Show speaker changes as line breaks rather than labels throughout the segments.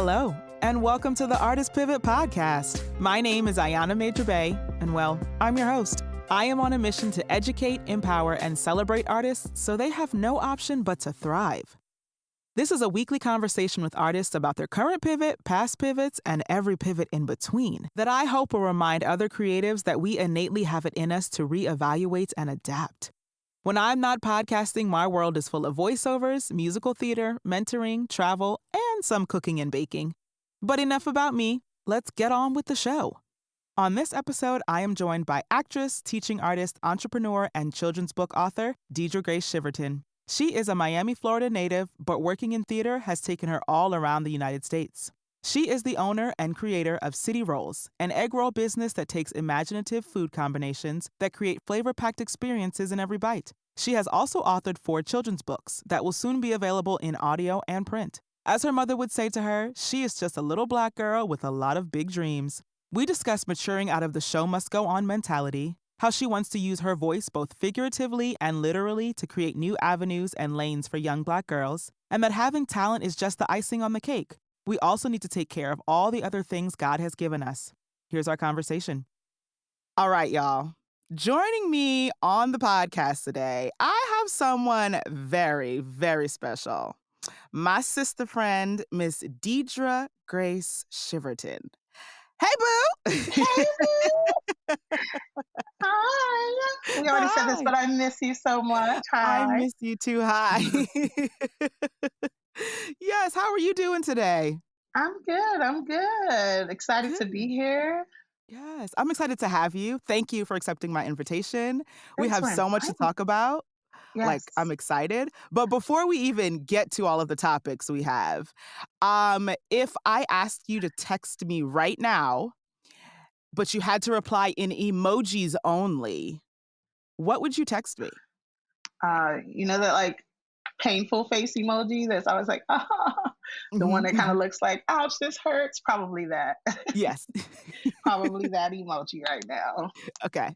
Hello, and welcome to the Artist Pivot Podcast. My name is Ayana Major Bay, and well, I'm your host. I am on a mission to educate, empower, and celebrate artists so they have no option but to thrive. This is a weekly conversation with artists about their current pivot, past pivots, and every pivot in between that I hope will remind other creatives that we innately have it in us to reevaluate and adapt. When I'm not podcasting, my world is full of voiceovers, musical theater, mentoring, travel, and some cooking and baking. But enough about me. Let's get on with the show. On this episode, I am joined by actress, teaching artist, entrepreneur, and children's book author, Deidra Grace Chiverton. She is a Miami, Florida native, but working in theater has taken her all around the United States. She is the owner and creator of City Rolls, an egg roll business that takes imaginative food combinations that create flavor-packed experiences in every bite. She has also authored 4 children's books that will soon be available in audio and print. As her mother would say to her, she is just a little Black girl with a lot of big dreams. We discuss maturing out of the show must go on mentality, how she wants to use her voice both figuratively and literally to create new avenues and lanes for young Black girls, and that having talent is just the icing on the cake. We also need to take care of all the other things God has given us. Here's our conversation. All right, y'all. Joining me on the podcast today, I have someone very, very special. My sister friend, Miss Deidra Grace Chiverton. Hey, boo!
Hey, boo! Hi. We already said this,
Hi.
but I miss you so much. Hi.
I miss you too. Hi. Yes, how are you doing today?
I'm good. Excited to be here.
Yes, I'm excited to have you. Thank you for accepting my invitation. We
Thanks
have
for
so much to
inviting
talk about.
Yes.
I'm excited. But before we even get to all of the topics we have, if I asked you to text me right now, but you had to reply in emojis only, what would you text me?
You know that like painful face emoji that's always like, the one that kind of
Mhm.
looks like, ouch, this hurts. Probably that.
Yes.
Probably that emoji right now.
Okay.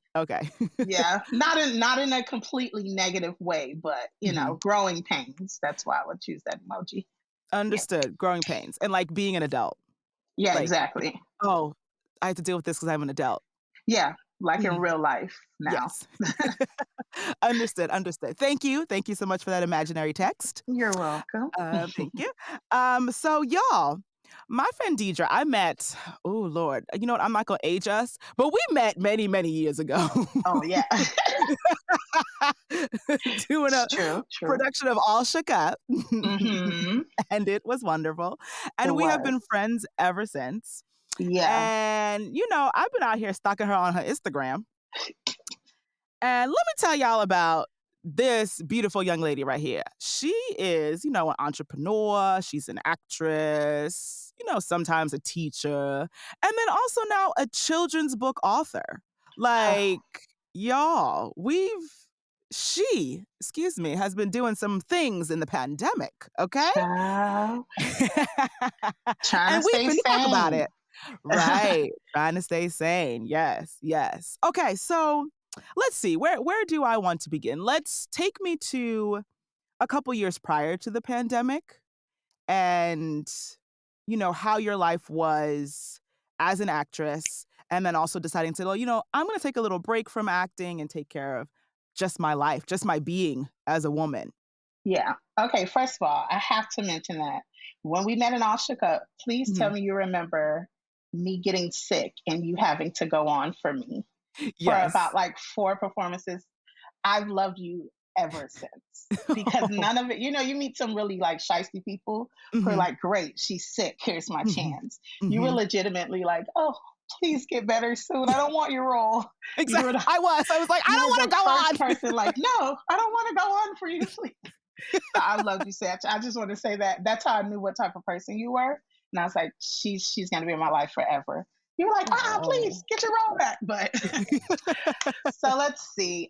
Yeah. Not in a completely negative way, but
Mhm.
growing pains. That's why I would choose that emoji. Yeah.
Understood. Growing pains and like being an adult.
Yeah,
Like,
exactly.
oh, I have to deal with this because I'm an adult.
Yeah, like in
Mhm.
real life now.
Yes. Understood. Thank you. Thank you so much for that imaginary text.
You're welcome.
Thank you. So y'all, my friend Deidra, I met, oh Lord, you know what? I'm not gonna age us, but we met many, many years ago.
Oh, yeah.
Doing a
True.
production of All Shook Up.
Hmm.
And it was wonderful.
It
And we have
was.
been friends ever since.
Yeah.
And, I've been out here stalking her on her Instagram. And let me tell y'all about this beautiful young lady right here. She is, an entrepreneur. She's an actress, sometimes a teacher, and then also now a children's book author.
Oh,
Like, y'all, excuse me, has been doing some things in the pandemic, okay?
child. Trying
And
to
we've
stay
been talking about
sane.
it. Right. Trying to stay sane. Yes. Okay, so let's see. Where do I want to begin? Let's take me to a couple years prior to the pandemic and how your life was as an actress and then also deciding to, I'm going to take a little break from acting and take care of just my life, just my being as a woman.
Yeah. Okay. First of all, I have to mention that when we met in All Shook Up, please tell
Mhm.
me you remember me getting sick and you having to go on for me for
Yes.
about like 4 performances. I've loved you ever since because none of it, you meet some really like shisty people who are
Mhm.
like, great, she's sick. Here's my
Mhm.
chance. You were
Mhm.
legitimately like, oh, please get better soon. I don't want your role. You were
Exactly.
the,
I was like, I
you
don't
were
want to
the
go
first
on.
person like, no, I don't want to go on for you, please. So I loved you, Seth. I just want to say that that's how I knew what type of person you were. And I was like, she's going to be in my life forever. You were like, please
Oh.
get your role back. But so let's see.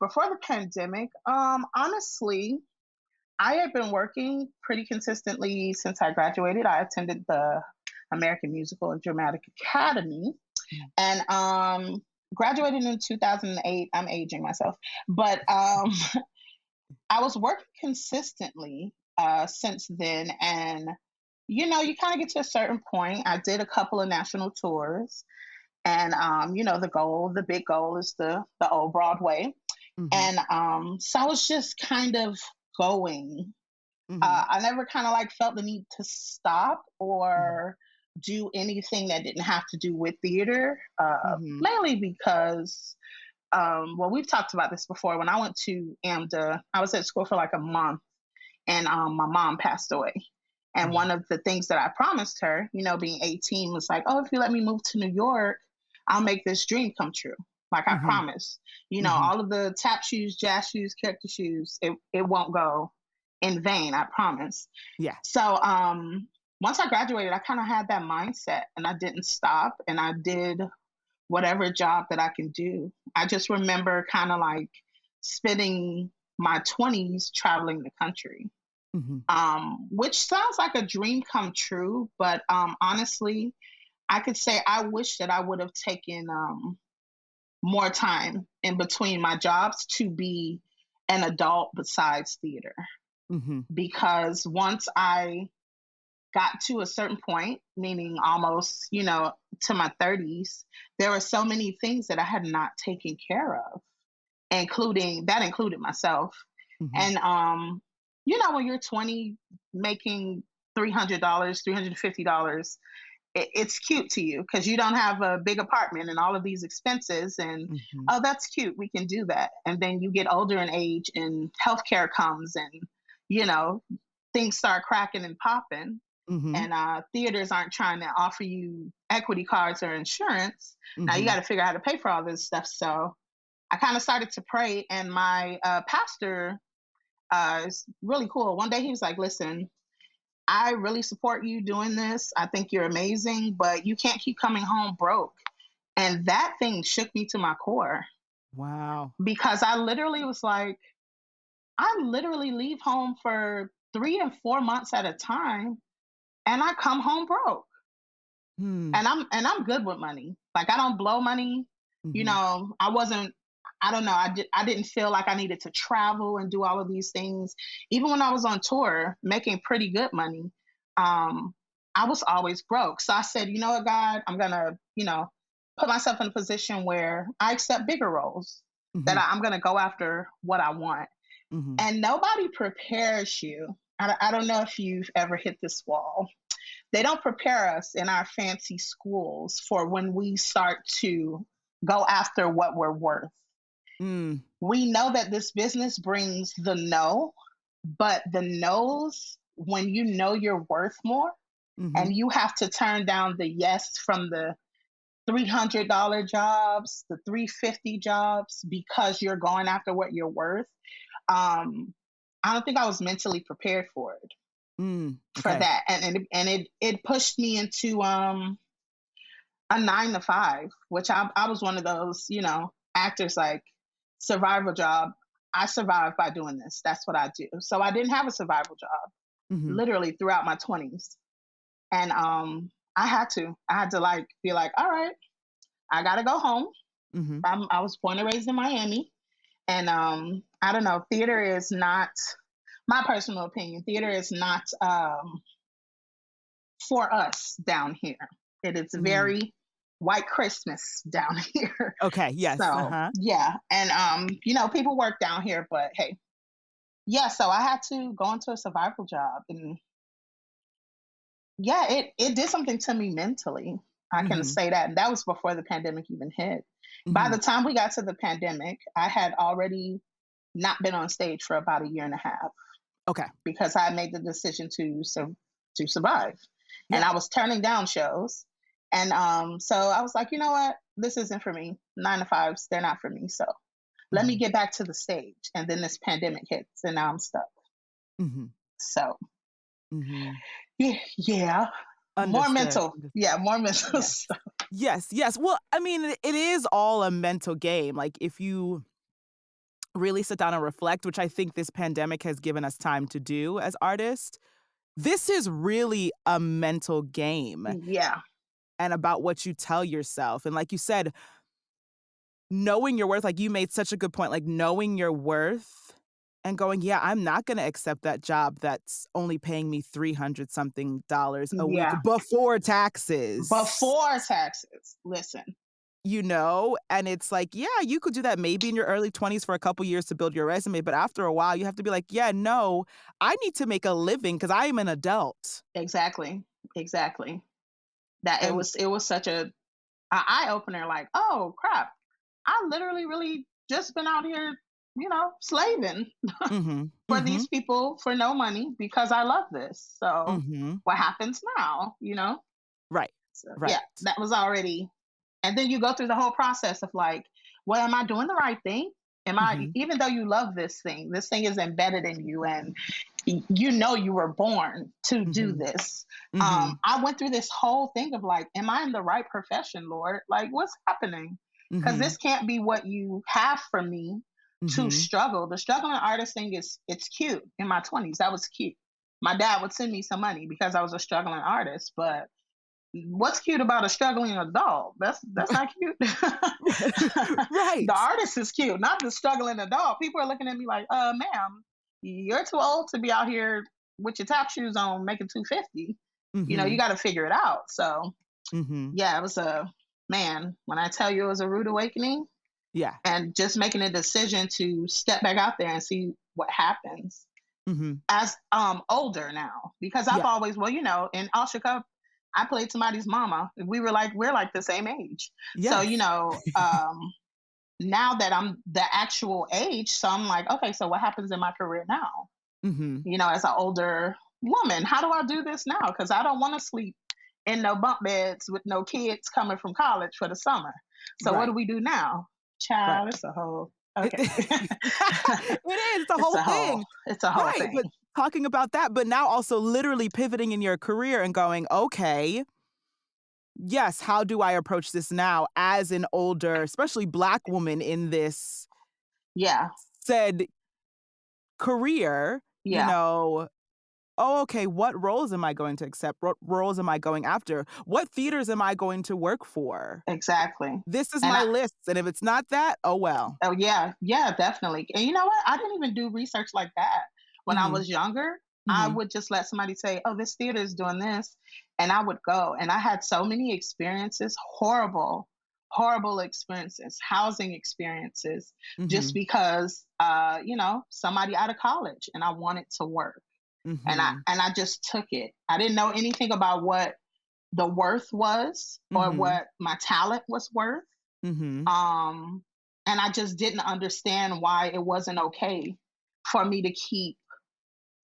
Before the pandemic, honestly, I had been working pretty consistently since I graduated. I attended the American Musical and Dramatic Academy
Mm.
and graduated in 2008. I'm aging myself, but I was working consistently since then, and you kind of get to a certain point. I did a couple of national tours, and the big goal is the old Broadway,
Mhm.
and so I was just kind of going.
Mhm.
I never kind of like felt the need to stop
Mhm.
or do anything that didn't have to do with theater,
Mhm.
mainly because well, we've talked about this before. When I went to AMDA, I was at school for like a month, and my mom passed away. And one
Mhm.
of the things that I promised her, being 18, was like, oh, if you let me move to New York, I'll make this dream come true. Like I
Mhm.
promise.
Mhm.
All of the tap shoes, jazz shoes, character shoes, it won't go in vain. I promise.
Yeah.
So once I graduated, I kind of had that mindset, and I didn't stop, and I did whatever job that I can do. I just remember kind of like spending my 20s traveling the country,
Mhm.
which sounds like a dream come true. But honestly, I could say I wish that I would have taken more time in between my jobs to be an adult besides theater.
Mhm.
Because once I got to a certain point, meaning almost, to my 30s, there were so many things that I had not taken care of, included myself.
Mhm.
And when you're 20 making $300, $350, it's cute to you because you don't have a big apartment and all of these expenses, and
Mhm.
oh, that's cute, we can do that. And then you get older in age and healthcare comes, and you know things start cracking and popping,
Mhm.
and theaters aren't trying to offer you equity cards or insurance. Now you got
Mhm.
to figure out how to pay for all this stuff. So I kind of started to pray, and my pastor is really cool. One day he was like, listen, I really support you doing this. I think you're amazing, but you can't keep coming home broke. And that thing shook me to my core,
Wow.
because I literally leave home for 3 and 4 months at a time, and I come home broke.
Hmm.
And I'm good with money. Like I don't blow money.
Mhm.
I wasn't. I don't know. I didn't feel like I needed to travel and do all of these things. Even when I was on tour, making pretty good money, um, I was always broke. So I said, you know what, God, I'm gonna, put myself in a position where I accept bigger roles. That
Mhm.
I'm gonna go after what I want.
Mhm.
And nobody prepares you. I don't know if you've ever hit this wall. They don't prepare us in our fancy schools for when we start to go after what we're worth.
Mm.
We know that this business brings the no, but the no's, when you know you're worth more and
Mhm.
you have to turn down the yes from the $300 jobs, the 350 jobs, because you're going after what you're worth. Um, I don't think I was mentally prepared
Mm.
for
Okay.
that, and it pushed me into a 9 to 5, which I was one of those, actors, like survival job. I survived by doing this. That's what I do. So I didn't have a survival job
Mhm.
literally throughout my 20s. And I had to like be like, all right, I gotta go home.
Mhm.
I was born and raised in Miami. And I don't know, theater is not, my personal opinion, theater is not for us down here. It is
Mm.
very white Christmas down here.
Okay. Yes.
So
Uh-huh.
yeah, and people work down here, but hey, yeah. So I had to go into a survival job, and yeah, it did something to me mentally. I can
Mhm.
say that, and that was before the pandemic even hit. By the
Mhm.
time we got to the pandemic, I had already not been on stage for about a year and a half,
Okay.
because I made the decision to survive, and
Yeah.
I was turning down shows, and so I was like, you know what, this isn't for me. 9 to 5s, they're not for me. So let me
Mhm.
get back to the stage, and then this pandemic hits, and now I'm stuck.
Mhm.
So
Mhm.
yeah, yeah, more
Understood.
mental,
Understood.
yeah, more mental
Yes.
stuff.
Yes. Yes. Well, I mean, it is all a mental game. Like if you really sit down and reflect, which I think this pandemic has given us time to do as artists, this is really a mental game
Yeah,
and about what you tell yourself. And like you said, knowing your worth, like you made such a good point, like knowing your worth and going, yeah, I'm not going to accept that job that's only paying me 300 something dollars a week
Yeah.
before taxes.
Before taxes. Listen.
And it's like, yeah, you could do that maybe in your early 20s for a couple years to build your resume, but after a while you have to be like, yeah, no, I need to make a living because I am an adult.
Exactly. Exactly. That
And
it was such a eye opener, like, oh crap, I literally really just been out here, slaving
mhm,
for
mhm,
these people for no money because I love this. So
mhm.
what happens now?
Right.
So yeah,
Right.
that was already, and then you go through the whole process of like, well, am I doing the right thing? Am I,
Mhm,
even though you love this thing is embedded in you, and you know you were born to do
mhm,
this.
mhm,
I went through this whole thing of like, am I in the right profession, Lord? Like, what's happening? Because
mhm,
this can't be what you have for me to
mhm.
struggle. The struggling artist thing is, it's cute. In my 20s, that was cute. My dad would send me some money because I was a struggling artist, but what's cute about a struggling adult? That's not cute. The
Right.
artist is cute, not the struggling adult. People are looking at me like, ma'am, you're too old to be out here with your tap shoes on making 250. You
Mhm,
got to figure it out. So
mhm.
yeah, it was a, man, when I tell you it was a rude awakening,
Yeah.
and just making a decision to step back out there and see what happens
Mhm.
as older now, because I've
Yeah.
always, well, in Usher Cup, I played somebody's mama. We're like the same age. So,
Yes.
now that I'm the actual age, so I'm like, okay, so what happens in my career now?
Mhm.
As an older woman, how do I do this now? Because I don't want to sleep in no bunk beds with no kids coming from college for the summer. So what do
Right.
we do now?
Right.
Child, it's a whole,
It
okay.
it is the
it's
whole
a whole,
thing.
it's a whole
Right, but
thing.
talking about that, but now also literally pivoting in your career and going, "Okay, yes, how do I approach this now as an older, especially Black woman in this
Yeah,
said career?"
yeah,
Oh, okay, what roles am I going to accept? What roles am I going after? What theaters am I going to work for?
exactly.
This is
And
my list, and if it's not that, oh well.
oh yeah, yeah, definitely. And you know what? I didn't even do research like that. When I
Mhm,
was younger, I
mhm,
would just let somebody say, "Oh, this theater is doing this," and I would go. And I had so many experiences, horrible, horrible experiences, housing experiences, just
mhm,
because, somebody out of college and I wanted to work, and I
mhm,
and I just took it. I didn't know anything about what the worth was or
mhm,
what my talent was worth.
mhm,
um and I just didn't understand why it wasn't okay for me to keep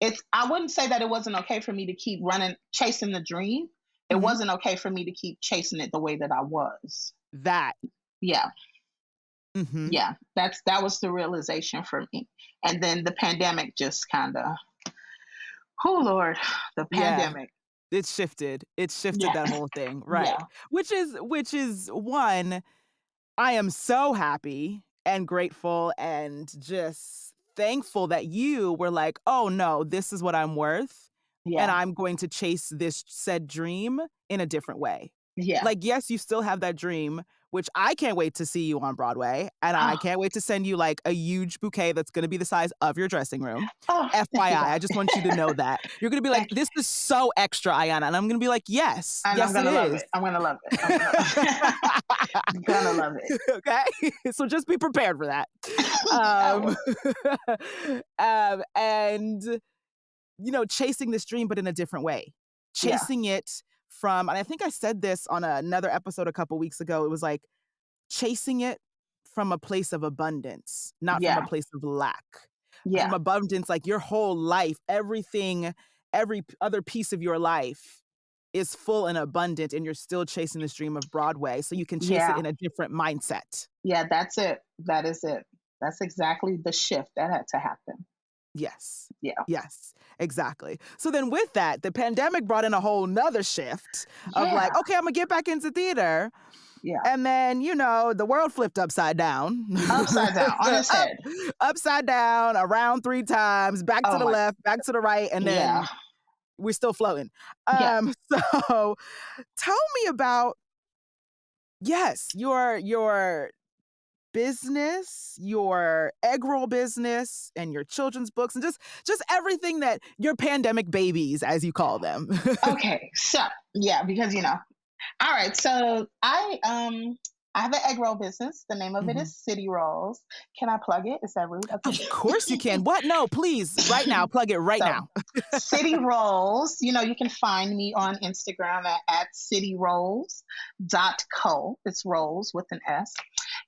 it's I wouldn't say that it wasn't okay for me to keep running chasing the dream. It
mhm.
wasn't okay for me to keep chasing it the way that I was.
That.
Yeah,
Mhm.
yeah, that was the realization for me. And then the pandemic just kind of, oh lord, the
Yeah.
pandemic.
It's shifted. It's shifted
Yeah.
that whole thing, right.
Yeah,
Which is one, I am so happy and grateful and just thankful that you were like, "Oh, no, this is what I'm worth, and
yeah,
I'm going to chase this said dream in a different way."
yeah.
Like, yes, you still have that dream, which I can't wait to see you on Broadway, and I
Oh,
can't wait to send you, like, a huge bouquet that's gonna be the size of your dressing room.
oh, thank you,
FYI,
God.
I just want you to know that. You're gonna be like,
Thank you.
"This is so extra, Ayanna," and I'm gonna be like, "Yes.
And I'm
Yes, it
gonna love
is."
it. I'm gonna love it. I'm gonna gonna love it.
Okay? So just be prepared for that.
I
Um,
will.
and, chasing this dream, but in a different way.
Yeah,
Chasing it from, and I think I said this on another episode a couple weeks ago, it was like chasing it from a place of abundance, not from a
yeah,
place of lack. From
yeah,
abundance, like your whole life, everything, other piece of your life is full and abundant, and you're still chasing this dream of Broadway, so you can chase it
yeah,
in a different mindset.
yeah. That's it. That is it. That's exactly the shift that had to happen.
Yes.
Yeah,
Yes, exactly. So then with that, the pandemic brought in a whole whole 'nother shift of like,
yeah,
"Okay, Imma get back into theater."
yeah.
And then, the world flipped upside down.
Upside down on his
Up
head.
upside down, around 3 times, back to
Oh
the
my.
left, back to the right, and
Yeah,
then we're still floating.
yeah,
So tell me about, yes, your business, your egg roll business, and your children's books, and just everything that your pandemic babies, as you call them.
Okay, so yeah, because all right, so I have an egg roll business. The name of it
Mhm.
is City Rolls. Can I plug it? Is that rude?
Of course you can. What? No, please, right now, plug it right
So
now.
City Rolls, you can find me on Instagram at cityrolls.co. It's rolls with an S.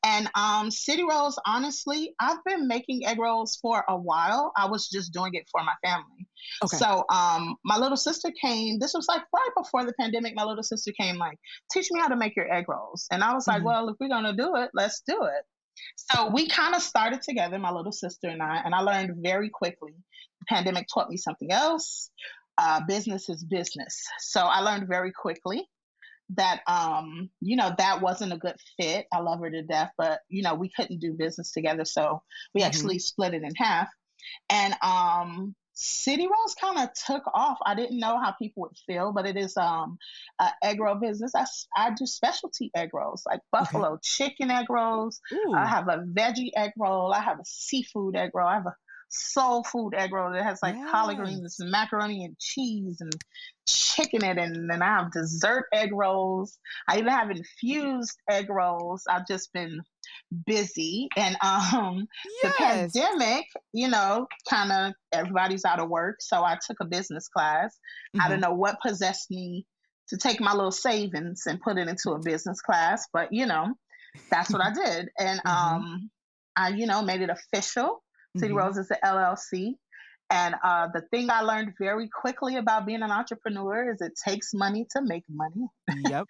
And City Rolls, honestly, I've been making egg rolls for a while. I was just doing it for my family.
Okay.
So my little sister came, this was like right before the pandemic. My little sister came like, teach me how to make your egg rolls. And I was like,
Mhm.
well, if we're gonna do it, let's do it. So we kind of started together, my little sister and I learned very quickly. The pandemic taught me something else. Business is business. So I learned very quickly that that wasn't a good fit. I love her to death, but we couldn't do business together. So we
Mhm.
actually split it in half. And City Rolls kind of took off. I didn't know how people would feel, but it is a egg roll business. I do specialty egg rolls like
Okay.
buffalo chicken egg rolls. I
Ooh.
have a veggie egg roll. I have a seafood egg roll. I have a soul food egg roll that has like collard greens
Yes.
and macaroni and cheese and chicken in it. And then I have dessert egg rolls. I even have infused egg rolls. I've just been busy. And the
Yes.
pandemic, kind of everybody's out of work. So I took a business class. I don't
Mhm.
know what possessed me to take my little savings and put it into a business class, but that's what I did. And
Mhm.
I, made it official. City
Mhm.
Rose is the LLC. And the thing I learned very quickly about being an entrepreneur is it takes money to make money.
Yep.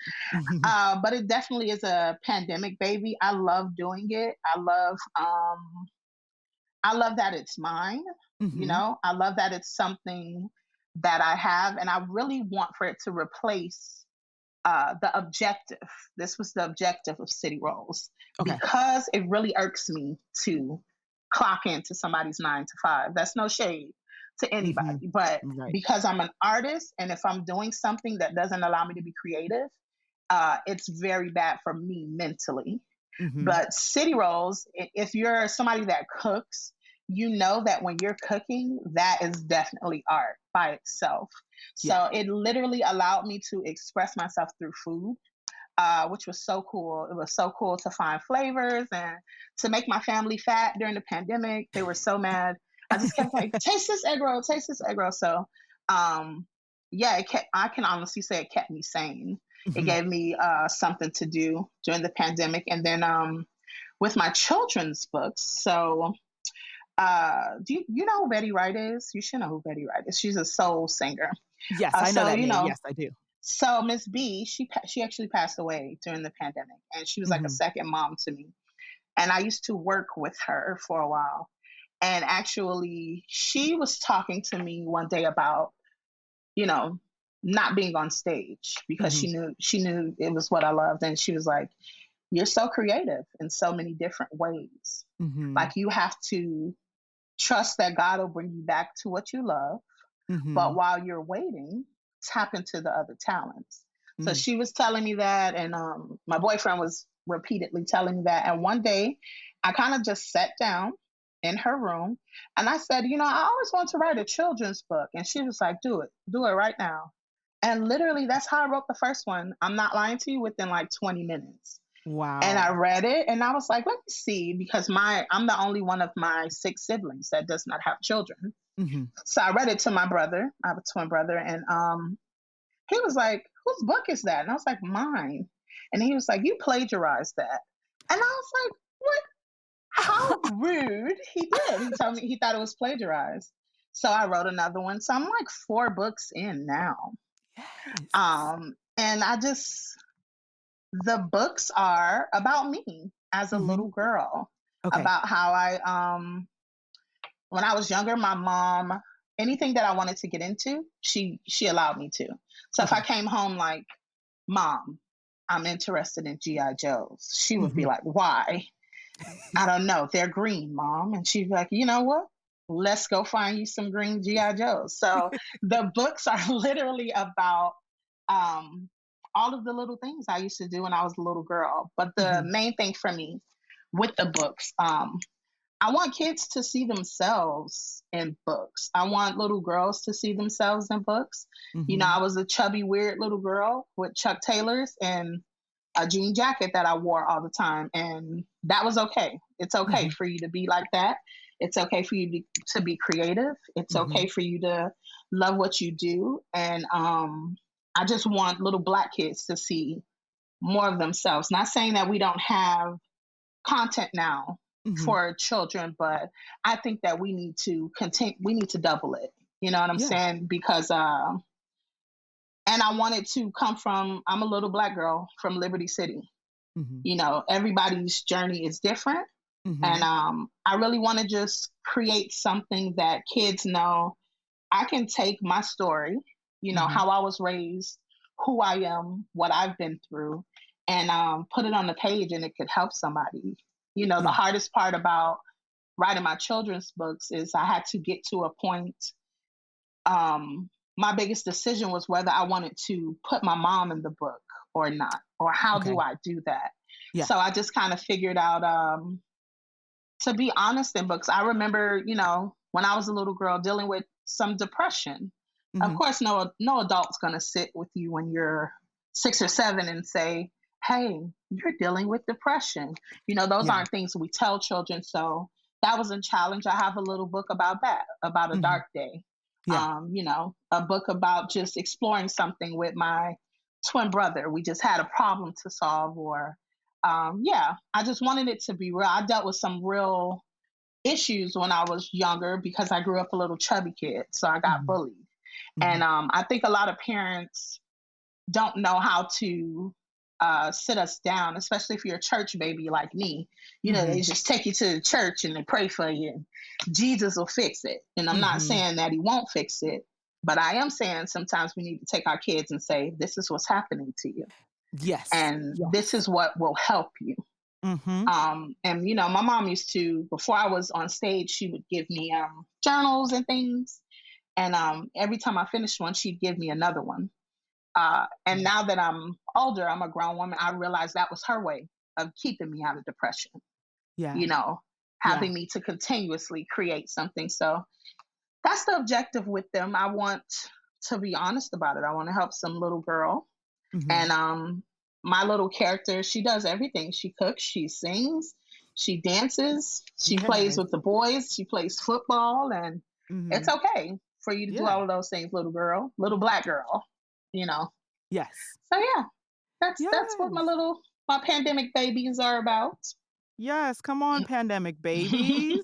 But it definitely is a pandemic baby. I love doing it. I love that it's mine.
Mhm.
I love that it's something that I have, and I really want for it to replace the objective. This was the objective of City Rolls
Okay.
because it really irks me to clock into somebody's 9 to 5. That's no shade to
Mhm.
anybody, but
Right.
because I'm an artist, and if I'm doing something that doesn't allow me to be creative, it's very bad for me mentally.
Mhm.
But City Rolls, if you're somebody that cooks, you know that when you're cooking, that is definitely art by itself.
Yeah.
So it literally allowed me to express myself through food, which was so cool. It was so cool to find flavors and to make my family fat during the pandemic. They were so mad. I just kept like, taste this egg roll, taste this egg roll. So, yeah, I can honestly say it kept me sane. It
Mhm.
gave me something to do during the pandemic. And then with my children's books, so do you know who Betty Wright is? You should know who Betty Wright is. She's a soul singer.
Yes, I know
So
that name. Yes, I do.
so Miss B, she actually passed away during the pandemic, and she was like a
Mhm.
second mom to me. And I used to work with her for a while. And actually, she was talking to me one day about, you know, not being on stage because
Mhm.
she knew it was what I loved, and she was like, "You're so creative in so many different ways.
Mhm.
Like you have to trust that God will bring you back to what you love, but
Mhm.
while you're waiting, tap into the other talents." So
Mm.
she was telling me that, and my boyfriend was repeatedly telling me that. And one day, I kind of just sat down in her room and I said, I always want to write a children's book. And she was like, do it right now. And literally, that's how I wrote the first one. I'm not lying to you, within like 20 minutes. And I
Wow.
read it and I was like, let me see, because I'm the only one of my 6 siblings that does not have children.
Mhm.
So I read it to my brother. I have a twin brother, and he was like, "Whose book is that?" And I was like, "Mine." And he was like, "You plagiarized that." And I was like, "What? How rude!" He did. He told me he thought it was plagiarized. So I wrote another one. So I'm like 4 books in now.
Yes.
And the books are about me as a
Mhm.
little girl,
Okay.
about how when I was younger, my mom, anything that I wanted to get into, she allowed me to. So if I
Okay.
came home like, "Mom, I'm interested in GI Joes," she would be
Mhm.
like, "Why?" "I don't know. They're green, Mom." And she'd be like, "You know what? Let's go find you some green GI Joes." So the books are literally about um, all of the little things I used to do when I was a little girl. But the
Mhm.
main thing for me with the books. I want kids to see themselves in books. I want little girls to see themselves in books.
Mm-hmm.
I was a chubby, weird little girl with Chuck Taylors and a jean jacket that I wore all the time. And that was okay. It's okay
Mm-hmm.
for you to be like that. It's okay for you to be creative. It's
Mm-hmm.
okay for you to love what you do. And I just want little Black kids to see more of themselves. Not saying that we don't have content now
Mm-hmm.
for children, but I think that we need to continue. We need to double it. You know what I'm
Yeah.
saying? Because and I want it to come from. I'm a little Black girl from Liberty City.
Mm-hmm.
Everybody's journey is different,
Mm-hmm.
and I really want to just create something that kids know. I can take my story,
Mm-hmm.
how I was raised, who I am, what I've been through, and put it on the page, and it could help somebody. The
Yeah.
hardest part about writing my children's books is I had to get to a point. My biggest decision was whether I wanted to put my mom in the book or not, or how
Okay.
do I do that.
Yeah.
So I just kind of figured out, to be honest, in books. I remember, when I was a little girl dealing with some depression. Of
Mm-hmm.
course, no adult's going to sit with you when you're 6 or 7 and say, "Hey, you're dealing with depression." Those
Yeah.
aren't things we tell children. So that was a challenge. I have a little book about that, about a
Mm-hmm.
dark day.
Yeah.
A book about just exploring something with my twin brother. We just had a problem to solve, or yeah, I just wanted it to be real. I dealt with some real issues when I was younger because I grew up a little chubby kid, so I got
Mm-hmm.
bullied.
Mm-hmm.
And I think a lot of parents don't know how to sit us down, especially if you're a church baby like me.
Mm-hmm.
They just take you to the church and they pray for you, and Jesus will fix it. And I'm not
Mm-hmm.
saying that he won't fix it, but I am saying sometimes we need to take our kids and say, "This is what's happening to you,
Yes.
and this
Yes.
is what will help you."
Mm-hmm.
And my mom used to, before I was on stage, she would give me journals and things. And every time I finished one, she'd give me another one. And
Yeah.
now that I'm older, I'm a grown woman, I realized that was her way of keeping me out of depression,
Yeah.
you know,
Yeah.
having me to continuously create something. So that's the objective with them. I want to be honest about it. I want to help some little girl.
Mm-hmm.
And my little character, she does everything. She cooks, she sings, she dances, she plays
Yes.
with the boys, she plays football, and
Mm-hmm.
it's okay for you to do
Yeah.
all of those things, little girl, little Black girl, you know.
Yes.
So yeah, that's what
Yes.
my pandemic babies are about.
Yes. Come on, pandemic babies.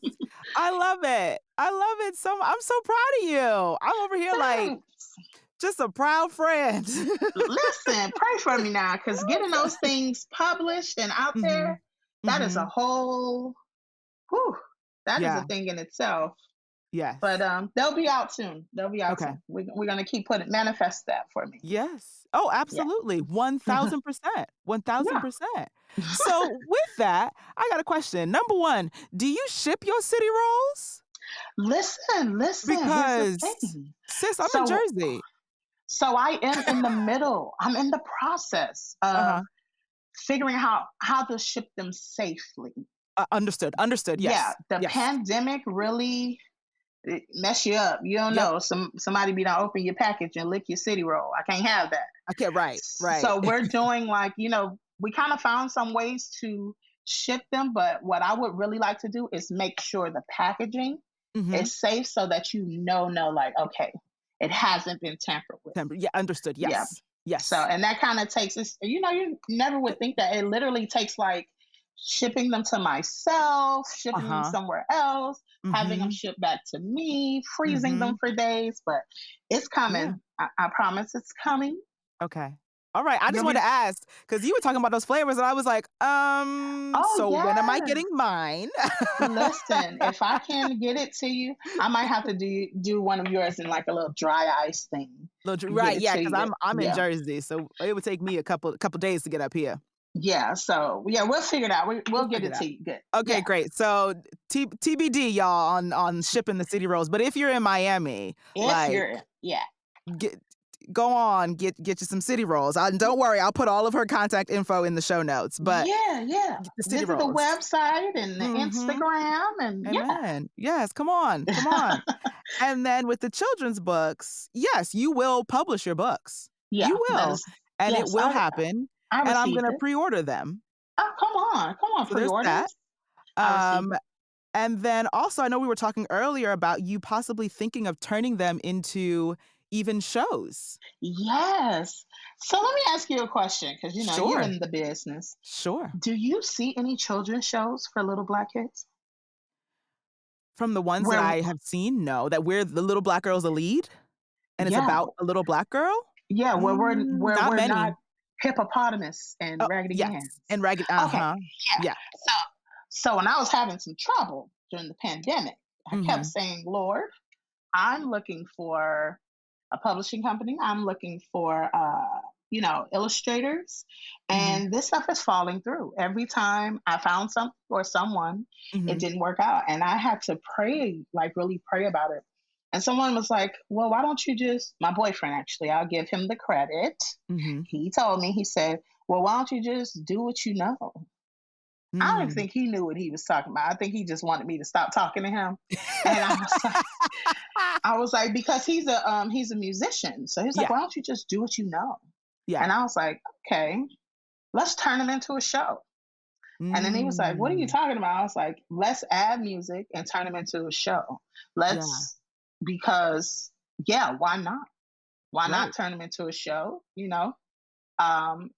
I love it. I love it I'm so proud of you. I'm over here like
Thanks.
just a proud friend.
Listen, pray for me now, because getting those things published and out
Mm-hmm.
there, that is a
Mm-hmm.
whole, whew, that is a
Yeah.
thing in itself. But
Yes.
they'll be out soon. They'll be out
Okay.
soon. We're gonna keep putting manifest that for me.
Yes. Oh,
Yeah.
absolutely. 1000%.
Yeah.
1000%. So, with that, I got a question. Number one, do you ship your city rolls?
Listen. Here's the
Because,
thing.
sis, I'm in
So
Jersey.
so I am in the middle. I'm in the process of
Uh-huh.
figuring out how to ship them safely.
Understood. Understood.
Yeah,
Yes.
the
Yes.
pandemic really mess you up. You don't
Yep.
know. Somebody be done open your package and lick your city roll. I can't have that.
Okay. Right. Right.
So we're doing, like, we kind of found some ways to ship them, but what I would really like to do is make sure the packaging
Mm-hmm.
is safe so that like, okay, it hasn't been tampered with.
Yeah. Understood.
Yeah.
Yes.
So,
Yes.
and that kind of takes us, you never would think that it literally takes like shipping them to myself, shipping them
Uh-huh.
somewhere else, having them
Mm-hmm.
shipped back to me, freezing
Mm-hmm.
them for days, but it's
Yeah.
coming. I promise it's coming.
Okay. All right. I just
You'll
wanted
be,
to ask because you were talking about those flavors, and I was like,
oh,
so when am I
yeah.
getting mine?
Listen, if I can get it to you, I might have to do one of yours in like a little dry ice thing and get
Right,
it
yeah,
to
because
you.
I'm in
Yeah.
Jersey, so it would take me a couple days to get up here.
Yeah. So, yeah, we'll figure it out. We'll
We'll
get
figure
it
it
to
out.
you. Good.
Okay,
Yeah.
great. So TBD, y'all, on shipping the city rolls. But if you're in Miami,
If
like
you're, yeah.
get go on, get you some city rolls. Don't worry, I'll put all of her contact info in the show notes. But
Yeah.
get the city
Visit the
rolls.
website and the
Mm-hmm.
Instagram and
Amen. Yes, come on, come on. And then with the children's books, yes, you will publish your books.
yeah,
You
that
will,
is
and it
yes,
will happen.
I
And I'm
received
gonna
it.
pre-order them.
Oh, come on,
So there's that.
pre-orders. I received
Um,
it.
and then also, I know we were talking earlier about you possibly thinking of turning them into even shows.
Yes. So let me ask you a question because you
Sure,
in the business.
sure.
Do you see any children's shows for little black kids?
From the ones that
Where
I have seen, no, that we're the little black girl's the lead, and it's
yeah,
about a little black girl?
yeah, where
Not
we're not
many.
hippopotamus and
Oh,
raggedy
yes,
Anns.
and ragged
Okay, yeah.
yeah,
So when I was having some trouble during the pandemic, I kept
mhm,
saying, Lord, I'm looking for a publishing company. I'm looking for illustrators.
mhm,
And this stuff is falling through. Every time I found something or someone, it
mhm,
didn't work out. And I had to pray, like really pray about it. And someone was like, well, why don't you just, my boyfriend actually, I'll give him the credit.
mhm,
He told me, he said, well, why don't you just do what you know? I don't
mm.
think he knew what he was talking about. I think he just wanted me to stop talking to him. And I was like, because he's a musician. So he's like,
Yeah,
why don't you just do what you know?
yeah.
And I was like, okay, let's turn him into a show. And then he was like, what are you
Mm,
talking about? I was like, let's add music and turn him into a show.
yeah,
Let's because yeah, why not? Why not
right.
turn him into a show? Um,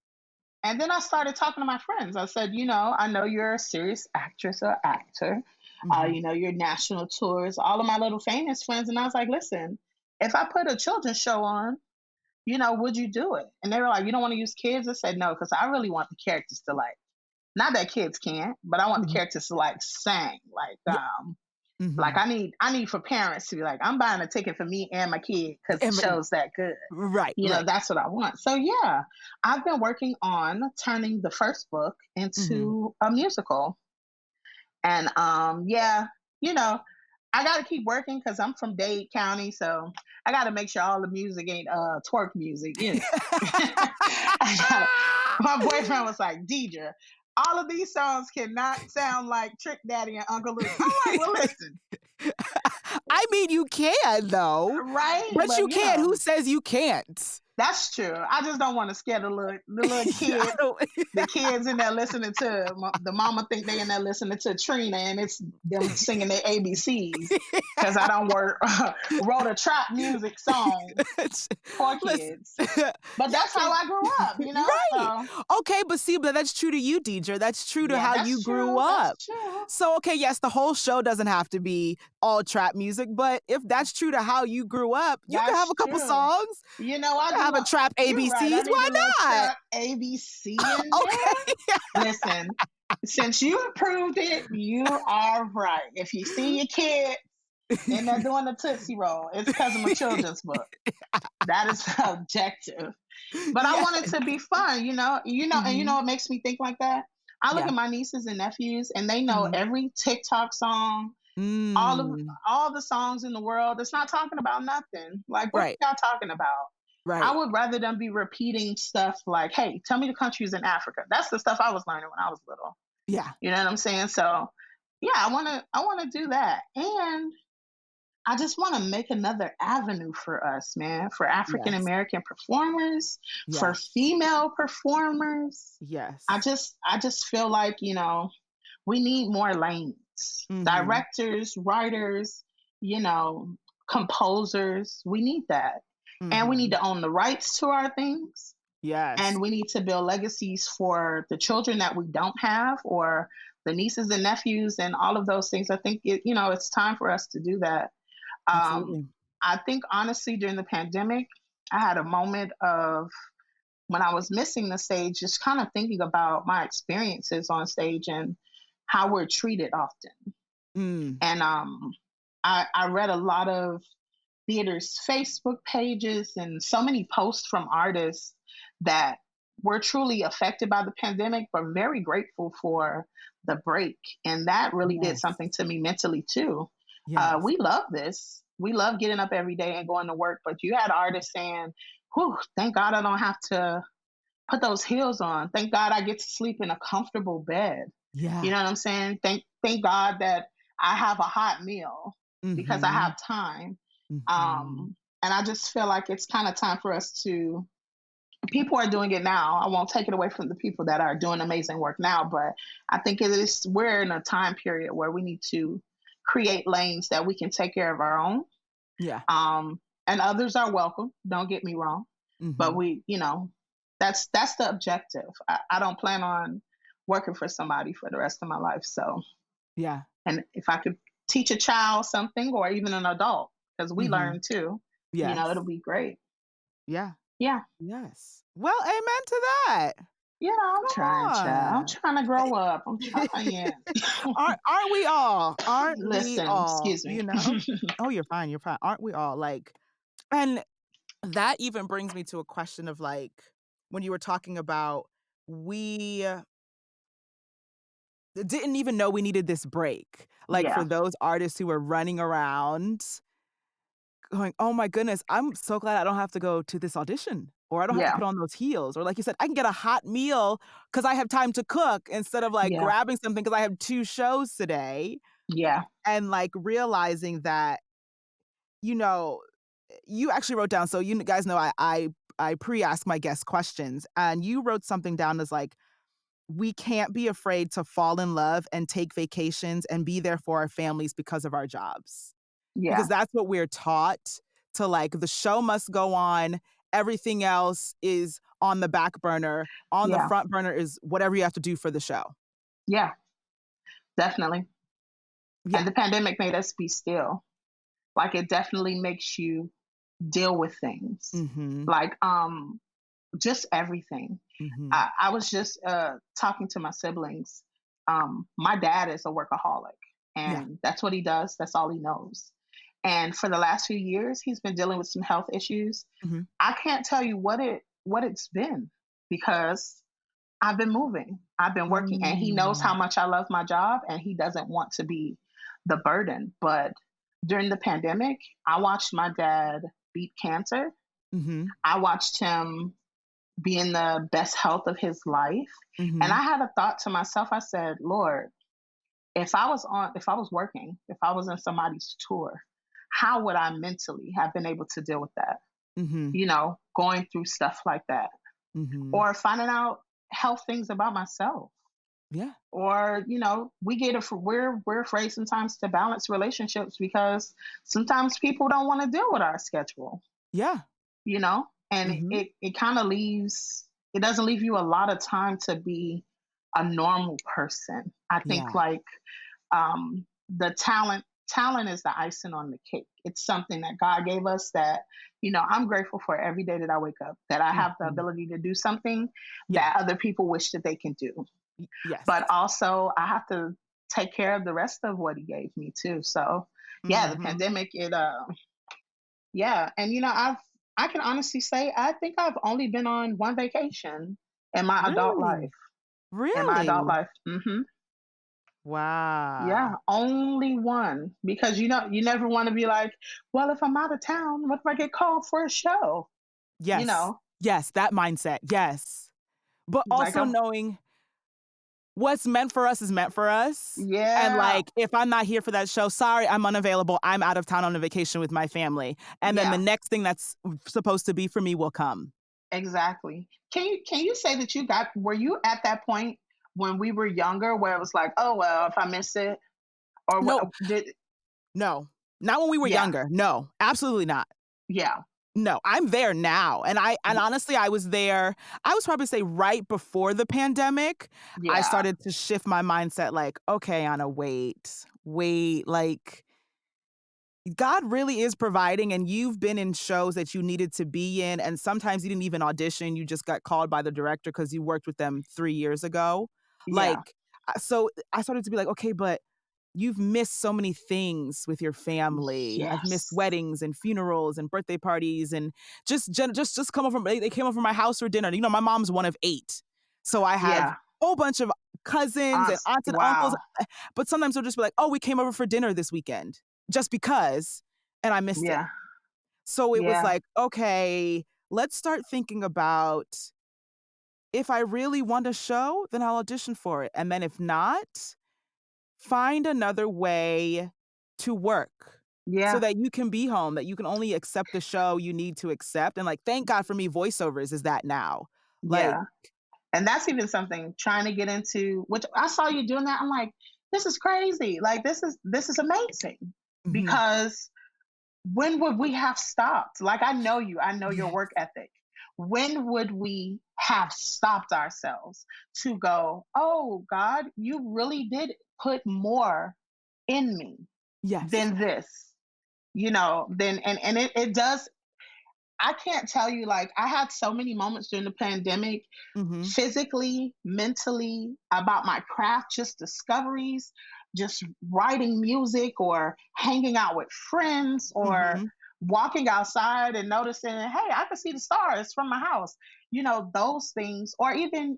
and then I started talking to my friends. I said, I know you're a serious actress or actor.
Mhm.
Your national tours, all of my little famous friends. And I was like, listen, if I put a children's show on, would you do it? And they were like, you don't want to use kids? I said, no, because I really want the characters to like, not that kids can't, but I want the
Mhm.
characters to like sing.
Yeah,
Like
mhm.
I need for parents to be like, I'm buying a ticket for me and my kid because the
And but
show's that good.
right, right.
That's what I want. So yeah, I've been working on turning the first book
Mhm.
into a musical. And yeah, you know, I gotta keep working because I'm from Dade County, so I gotta make sure all the music ain't twerk music. I gotta, my boyfriend was like, Deidra, all of these songs cannot sound like Trick Daddy and Uncle Luke. I'm like, well, listen,
I mean, you can though,
right?
but
But
you can't. Who says you can't?
that's true. I just don't want to scare the little
I
kid.
don't
The kids in there listening to the mama think they in there listening to Trina and it's them singing their ABCs because I don't work wrote a trap music song for
Listen,
kids. But
you
that's how
can
I grew up.
right.
So
Okay, but see, but that's true to you, Deidre. That's true to
yeah,
how you
that's
grew
true. That's
up.
true.
So, okay, yes, the whole show doesn't have to be all trap music, but if that's true to how you grew up, you can have
That's
a couple
true.
songs.
I
You can
do.
have a trap
You're right. I
ABCs.
need
Why
a little
not?
trap ABC in there.
Okay.
Listen, since you approved it, you are right. If you see your kid and they're doing the Tootsie Roll, it's because of a children's book. That is objective. But I
Yeah.
want it to be fun. And
Mhm.
it makes me think like that. I look
Yeah.
at my nieces and nephews and they know
Mhm.
every TikTok song, all of
Mm.
all the songs in the world. It's not talking about nothing. Like what
Right.
y'all talking about? I
Right.
would rather them be repeating stuff like, hey, tell me the countries in Africa. That's the stuff I was learning when I was little.
Yeah.
You know what I'm saying? So yeah, I wanna do that. And I just want to make another avenue for us, man, for African
Yes.
American performers, for
Yes.
female performers. I
Yes.
just I just feel like, we need more lanes.
Mhm.
Directors, writers, you know, composers, we need that. And we need
Mhm.
to own the rights to our things.
Yes.
And we need to build legacies for the children that we don't have or the nieces and nephews and all of those things. I think it's time for us to do that. Um,
Absolutely.
I think honestly, during the pandemic, I had a moment of when I was missing the stage, just kind of thinking about my experiences on stage and how we're treated often.
Mm.
And I read a lot of theaters' Facebook pages and so many posts from artists that were truly affected by the pandemic, but very grateful for the break. And that really did
Yes.
something to me mentally too.
Yes.
We love this. We love getting up every day and going to work, but you had artists saying, whew, thank God I don't have to put those heels on. Thank God I get to sleep in a comfortable bed. You
Yeah.
know what I'm saying? Thank God that I have a hot meal because I
Mhm.
have time.
Mhm.
Um, and I just feel like it's kind of time for us to. People are doing it now. I won't take it away from the people that are doing amazing work now, but I think it is we're in a time period where we need to create lanes that we can take care of our own.
Yeah.
Um, and others are welcome. Don't get me wrong, but
Mhm.
that's the objective. I don't plan on working for somebody for the rest of my life. So,
Yeah.
and if I could teach a child something or even an adult, because we
Mhm.
learn too,
Yes.
it'll be great.
Yeah.
Yeah.
Yes. Well, amen to that.
I'm
Come
trying, child. I'm
on.
trying to grow up. I'm trying.
Aren't we all? Aren't we
Listen,
all?
excuse me.
You know? Oh, you're fine. You're fine. Aren't we all? Like, and that even brings me to a question of like when you were talking about we didn't even know we needed this break. Like for
Yeah,
those artists who were running around going, "Oh my goodness, I'm so glad I don't have to go to this audition, or I don't have to
yeah,
put on those heels." Or like you said, "I can get a hot meal because I have time to cook instead of like
yeah,
grabbing something because I have 2 shows today."
yeah,
And like realizing that, you know, you actually wrote down, so you guys know I pre-ask my guests questions, and you wrote something down as like, "We can't be afraid to fall in love and take vacations and be there for our families because of our jobs." Because
yeah,
that's what we're taught to like, the show must go on, everything else is on the back burner, on the
yeah,
front burner is whatever you have to do for the show.
yeah, definitely. And
Yeah.
the pandemic made us be still. Like it definitely makes you deal with things.
Mhm.
Like just everything.
Mhm.
I was just talking to my siblings. My dad is a workaholic,
Yeah.
and that's what he does. That's all he knows. And for the last few years, he's been dealing with some health issues.
Mhm.
I can't tell you what it's been because I've been moving. I've been working, and he knows how
Oh.
much I love my job, and he doesn't want to be the burden. But during the pandemic, I watched my dad beat cancer.
Mhm.
I watched him be in the best health of his life. And
Mhm.
I had a thought to myself. I said, Lord, if I was working, if I was in somebody's tour, how would I mentally have been able to deal with that?
Mhm.
Going through stuff like that
Mhm.
or finding out health things about myself.
Yeah.
Or we get it. We're afraid sometimes to balance relationships because sometimes people don't want to deal with our schedule.
Yeah.
And
Mhm.
it kind of leaves it doesn't leave you a lot of time to be a normal person. I think
Yeah.
like the talent is the icing on the cake. It's something that God gave us that I'm grateful for every day that I wake up, that I have the
Mhm.
ability to do something
Yeah.
that other people wish that they can do.
Yes.
But also I have to take care of the rest of what he gave me too. So yeah, the
Mhm.
pandemic, and I can honestly say I think I've only been on one vacation in my adult life.
Really?
In my adult
Really?
life. Yeah,
Wow.
only one. Because you never want to be like, well, if I'm out of town, what if I get called for a show? You
Yes.
know,
Yes, that mindset, yes. But
like
also
I'm
knowing what's meant for us is meant for us, and,
yeah,
like, if I'm not here for that show, sorry, I'm unavailable, I'm out of town on a vacation with my family, and then the
yeah,
next thing that's supposed to be for me will come.
exactly. Can you say that were you at that point when we were younger where it was like, oh well, if I miss it or what
Nope,
did
no. Not when we were
yeah,
younger, no, absolutely not.
yeah,
No, I'm there now, and
y-
honestly, I was there I would probably say right before the pandemic, I
yeah,
started to shift my mindset like, "Okay, Anna, wait, like, God really is providing, and you've been in shows that you needed to be in, and sometimes you didn't even audition, you just got called by the director because you worked with them 3 years ago."
yeah,
Like, so I started to be like, "Okay, but you've missed so many things with your family." I've missed
yes,
weddings and funerals and birthday parties and just come over they came over my house for dinner. My mom's one of 8. So I have
yeah,
a whole bunch of cousins and aunts and uncles,
wow,
but sometimes they'll just be like, "Oh, we came over for dinner this weekend." Just because, and I missed it.
yeah,
So it was
yeah,
like, okay, let's start thinking about if I really want a show, then I'll audition for it. And then if not, find another way to work so
Yeah.
that you can be home, that you can only accept the show you need to accept. And like, thank God for me, voiceovers is that now. Like,
Yeah. And that's even something trying to get into, which I saw you doing that. I'm like, this is crazy. Like this is amazing.
mhm,
Because when would we have stopped? Like I know you, I know your
yes,
work ethic. When would we have stopped ourselves to go, oh God, you really did put more in me
yes.
than this, then and it does. I can't tell you, like I had so many moments during the pandemic,
Mhm,
physically, mentally, about my craft, just discoveries, just writing music or hanging out with friends or
mhm,
walking outside and noticing, hey, I can see the stars from my house. Those things, or even,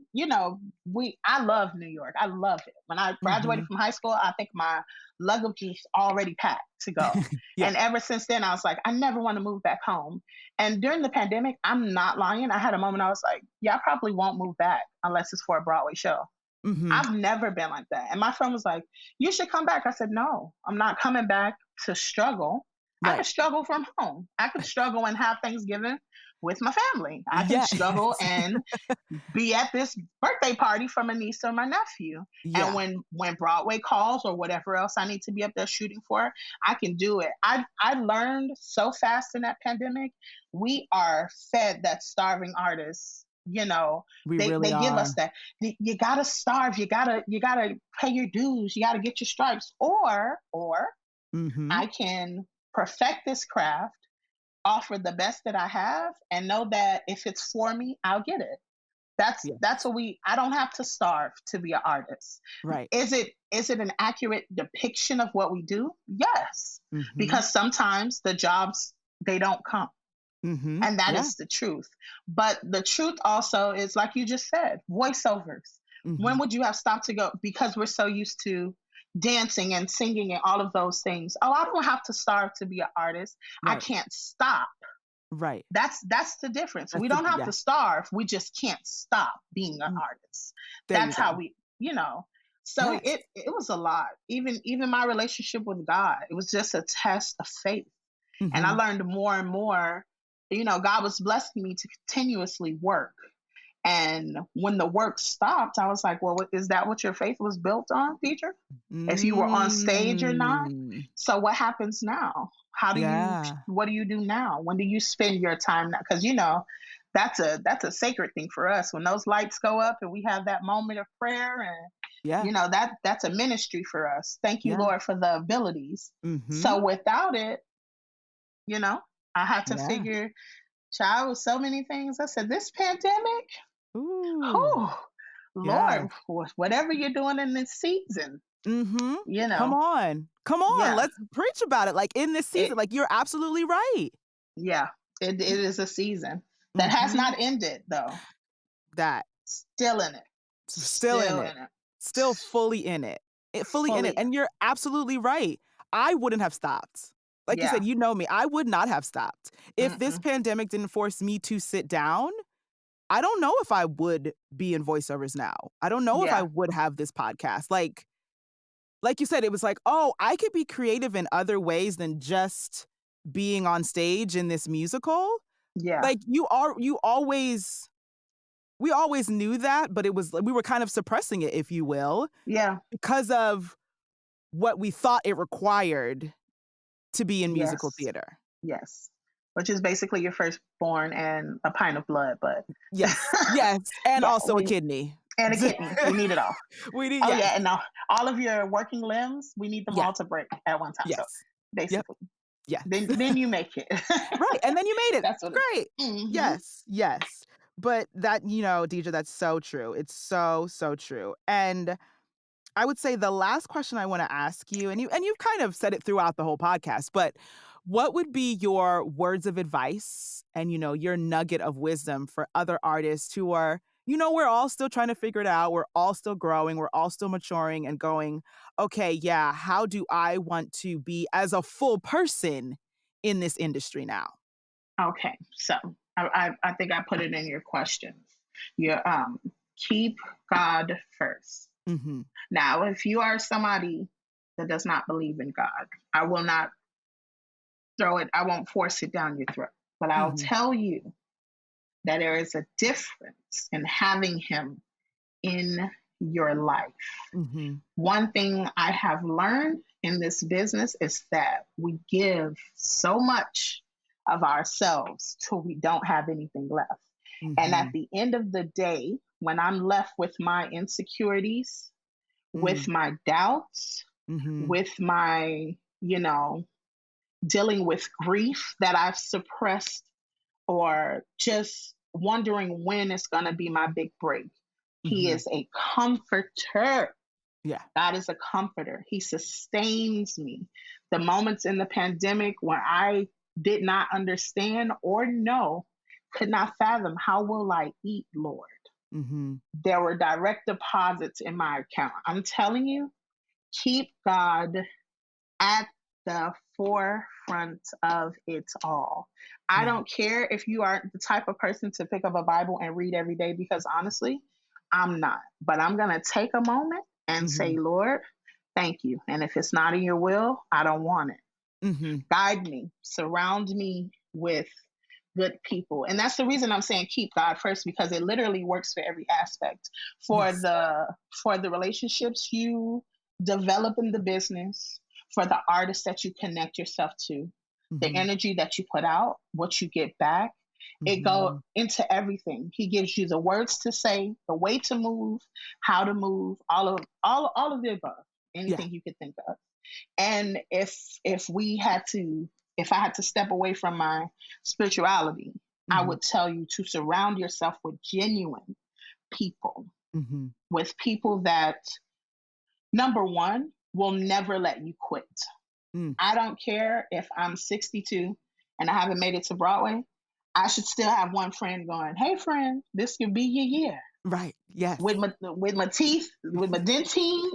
I love New York. I love it. When I graduated
mhm.
from high school, I think my luggage was already packed to go.
Yeah.
And ever since then, I was like, I never want to move back home. And during the pandemic, I'm not lying. I had a moment I was like, yeah, I probably won't move back unless it's for a Broadway show.
Mhm.
I've never been like that. And my friend was like, you should come back. I said, no, I'm not coming back to struggle. I
Right.
could struggle from home. I could struggle and have Thanksgiving with my family. I can
Yeah.
struggle and be at this birthday party from a niece or my nephew. And
Yeah.
when Broadway calls or whatever else I need to be up there shooting for, I can do it. I learned so fast in that pandemic. We are fed that starving artists.
We
They
really
give us
are.
that. You gotta starve. You gotta pay your dues. You gotta get your stripes. Or
Mhm.
I can perfect this craft, offer the best that I have, and know that if it's for me, I'll get it. That's
Yes.
what we I don't have to starve to be an artist.
Right.
Is it an accurate depiction of what we do? Yes.
Mhm.
Because sometimes the jobs they don't come.
Mhm.
And that
Yeah.
is the truth. But the truth also is like you just said, voiceovers. When
Mhm.
would you have stopped to go because we're so used to dancing and singing and all of those things. Oh, I don't have to starve to be an artist. I
Right.
can't stop.
Right.
That's the difference.
That's
We
the
don't have
yeah.
to starve. We just can't stop being an
Mm,
artist.
there you
That's how
go.
we. So
Yes.
it was a lot. Even my relationship with God, it was just a test of faith. And I
Mhm.
learned more and more. God was blessing me to continuously work. And when the work stopped, I was like, well, is that what your faith was built on, Deidre? If you were on stage or not?
Mm.
So what happens now?
Yeah.
What do you do now? When do you spend your time now? Because that's a sacred thing for us. When those lights go up and we have that moment of prayer and
Yeah.
that's a ministry for us. Thank you,
Yeah.
Lord, for the abilities.
Mhm.
So without it, you know, I had to
Yeah.
figure, child, with so many things. I said, this pandemic,
Ooh.
whew,
Yeah.
Lord, whatever you're doing in this season,
Mhm.
you
Come
know,
on. Come on,
yeah,
let's preach about it, like, in this
it,
season, like, you're absolutely right.
yeah, it is a season that has
Mhm.
not ended though.
That.
Still in it,
Still in
still
it.
in it,
Still fully in it. Fully in it,
fully in.
and you're absolutely right. I wouldn't have stopped. Like you
Yeah,
said, you know me, I would not have stopped. If this
mm-mm.
pandemic didn't force me to sit down, I don't know if I would be in voiceovers now. I don't know if I
Yeah,
would have this podcast. Like you said, it was like, "Oh, I could be creative in other ways than just being on stage in this musical."
yeah,
Like, you always we always knew that, but it was we were kind of suppressing it, if you will,
yeah,
because of what we thought it required to be in musical
yes,
theater.
yes. Which is basically your firstborn and a pint of blood, but
Yes, yes, and
yeah,
also a kidney.
and a kidney. We need it all.
We did
Oh
yes,
yeah, and now all of your working limbs, we need them
yeah,
all to break at one time. So
yes, yep,
basically,
yes.
then you make it.
Right, and then you made it.
That's what it
Great.
is. Mm-hmm.
Yes, yes. But that, Deidre, that's so true. It's so, so true. And I would say the last question I wanna ask you, and you've kind of said it throughout the whole podcast, but what would be your words of advice and, your nugget of wisdom for other artists who are we're all still trying to figure it out, we're all still growing, we're all still maturing and going, "Okay, yeah, how do I want to be as a full person in this industry now?"
Okay, so I think I put it in your questions. Your keep God first.
Mm-hmm.
Now, if you are somebody that does not believe in God, I will not throw it. I won't force it down your throat, but I'll
Mm-hmm.
tell you that there is a difference in having Him in your life.
Mm-hmm.
One thing I have learned in this business is that we give so much of ourselves till we don't have anything left. And at
Mm-hmm.
the end of the day, when I'm left with my insecurities, with my doubts,
Mm-hmm.
with my, dealing with grief that I've suppressed, or just wondering when it's going to be my big break, He
Mm-hmm.
is a comforter.
Yeah.
God is a comforter. He sustains me. The moments in the pandemic when I did not understand or know, could not fathom, how will I eat, Lord?
Mm-hmm.
There were direct deposits in my account. I'm telling you, keep God at the forefront of it all. I
Yeah.
don't care if you are the type of person to pick up a Bible and read every day, because honestly, I'm not. But I'm going to take a moment and
Mm-hmm.
say, Lord, thank you. And if it's not in your will, I don't want it.
Mm-hmm.
Guide me, surround me with good people. And that's the reason I'm saying keep God first, because it literally works for every aspect. For
Yes.
the relationships you develop in the business, for the artists that you connect yourself to, the
Mm-hmm.
energy that you put out, what you get back, it go
Mm-hmm.
into everything. He gives you the words to say, the way to move, how to move, all of the above,
Yeah.
anything you could think of. And if I had to step away from my spirituality, I
Mm-hmm.
would tell you to surround yourself with genuine people,
Mm-hmm.
with people that, number one, will never let you quit.
Mm.
I don't care if I'm 62 and I haven't made it to Broadway. I should still have one friend going, "Hey, friend, this could be your year."
Right. Yes.
With my teeth, with my dentine,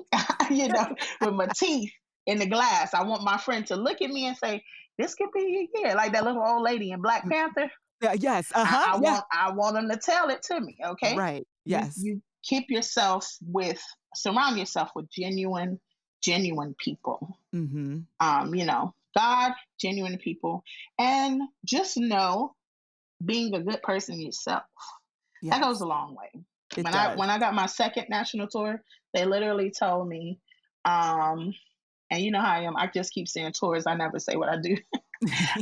with my teeth in the glass. I want my friend to look at me and say, "This could be your year," like that little old lady in Black
Mm.
Panther.
Yeah. Yes.
I,
Uh-huh.
I
Yeah.
want I want them to tell it to me. Okay,
Right.
you
Yes.
you keep yourself with surround yourself with genuine people.
Mm-hmm.
God, genuine people, and just know, being a good person yourself, that goes
Yes.
a long way.
It does.
When I got my second national tour, they literally told me, um, and you know how I am. I just keep saying tours. I never say what I do.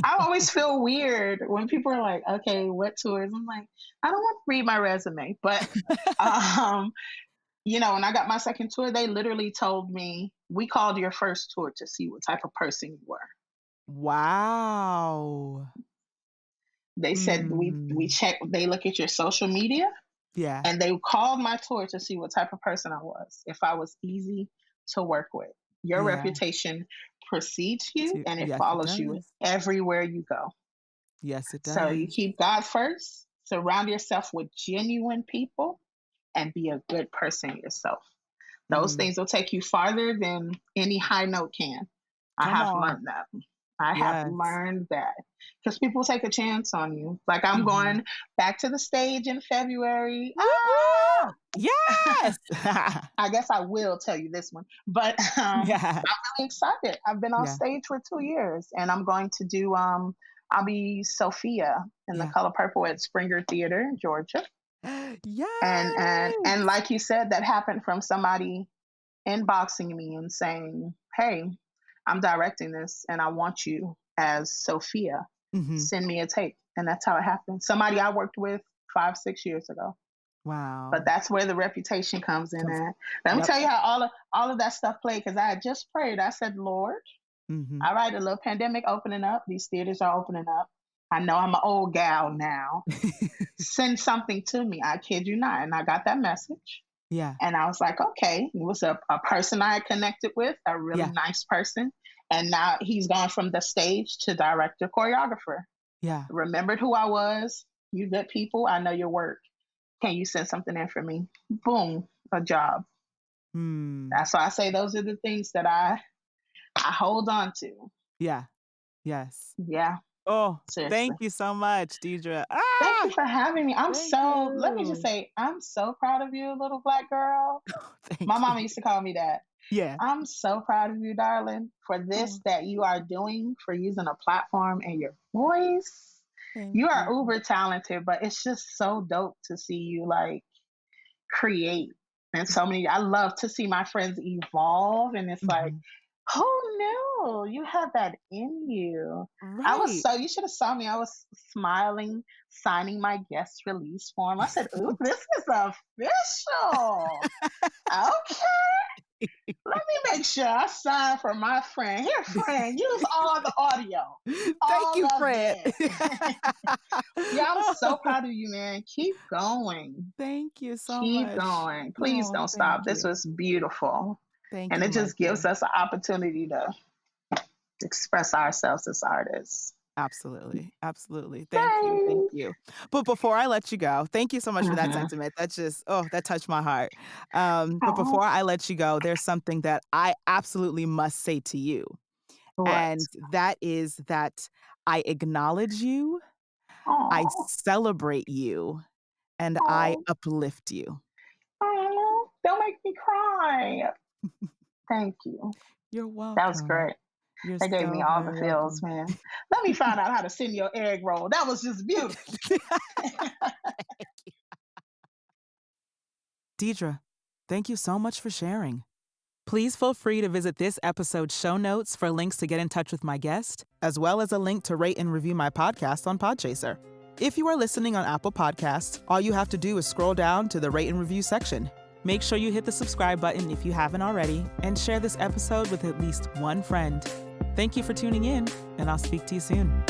I always feel weird when people are like, "Okay, what tours?" I'm like, I don't want to read my resume, but um, when I got my second tour, they literally told me, "We called your first tour to see what type of person you were."
Wow.
They said we
Mm.
check. They look at your social media,
Yeah.
and they called my tour to see what type of person I was, if I was easy to work with. Your
Yeah.
reputation precedes you and it
Yes, it
follows you
does.
everywhere you go.
Yes, it
So you
does.
keep God first, surround yourself with genuine people, and be a good person yourself. Those
Mm.
things will take you farther than any high note can. I
Come
have
on.
learned that. I have
Yes.
learned that because people take a chance on you. Like, I'm
Mhm.
going back to the stage in February.
Whoop, whoop. Yes.
I guess I will tell you this one, but
Yeah.
I'm really excited. I've been on
Yeah.
stage for 2 years, and I'm going to do. I'll be Sophia in the
Yeah.
Color Purple at Springer Theater in Georgia, and
Yes.
like you said, that happened from somebody inboxing me and saying, "Hey, I'm directing this, and I want you as Sophia.
Mhm.
Send me a tape." And that's how it happened. Somebody I worked with 5, 6 years ago. But
Wow.
that's where the reputation comes in
Comes
at. Let me
Yep.
tell you how all of that stuff played, because I had just prayed. I said, "Lord,
Mhm.
all right, a little pandemic opening up. These theaters are opening up. I know I'm an old gal now. Send something to me." I kid you not. And I got that message.
Yeah.
And I was like, okay, it was a person I had connected with, a really
Yeah.
nice person. And now he's gone from the stage to director, choreographer.
Yeah.
Remembered who I was. You good people. I know your work. Can you send something in for me? Boom, a job.
Hmm.
That's why I say those are the things that I hold on to.
Yeah. Yes.
Yeah.
Oh,
Seriously.
thank you so much, Deidra.
Thank you
Ah,
for having me.
thank
Let me just
you.
say, I'm so proud of you, little black girl. My
Thank you.
mama used to call me that.
Yeah.
I'm so proud of you, darling, for this
Oh,
that you are doing, for using a platform and your voice.
thank
You are
you.
uber talented, but it's just so dope to see you like create. And so many, I love to see my friends evolve. And it's like,
Mhm.
who knew you have that in you?
Right.
You should have saw me. I was smiling, signing my guest release form. I said, ooh, this is official. Okay. Let me make sure I sign for my friend. Here, friend, use all the audio,
Thank
all
you,
of
Fred.
it. Yeah, I'm so proud of you, man. Keep going.
Thank you so
Keep
much.
going. Please
Oh,
don't
thank
stop. This
you.
was beautiful.
Thank
And
you,
it
my
just gives
dear.
us an opportunity to express ourselves as artists.
Absolutely. Absolutely. Thank you. Thank
Yay!
you. But before I let you go, thank you so much for that
Mm-hmm.
sentiment. That's just, oh, that touched my heart. But
Oh,
before I let you go, there's something that I absolutely must say to you.
what?
And that is that I acknowledge you, I
Oh,
celebrate you, and I
oh,
uplift you.
oh, don't make me cry. Thank you.
You're
That was
welcome.
great.
You're
That gave me
so
all the
very
feels,
welcome.
man. Let me find out how to send your egg roll. That was just beautiful.
Deidra, thank you so much for sharing. Please feel free to visit this episode's show notes for links to get in touch with my guest, as well as a link to rate and review my podcast on Podchaser. If you are listening on Apple Podcasts, all you have to do is scroll down to the rate and review section. Make sure you hit the subscribe button if you haven't already, and share this episode with at least one friend. Thank you for tuning in, and I'll speak to you soon.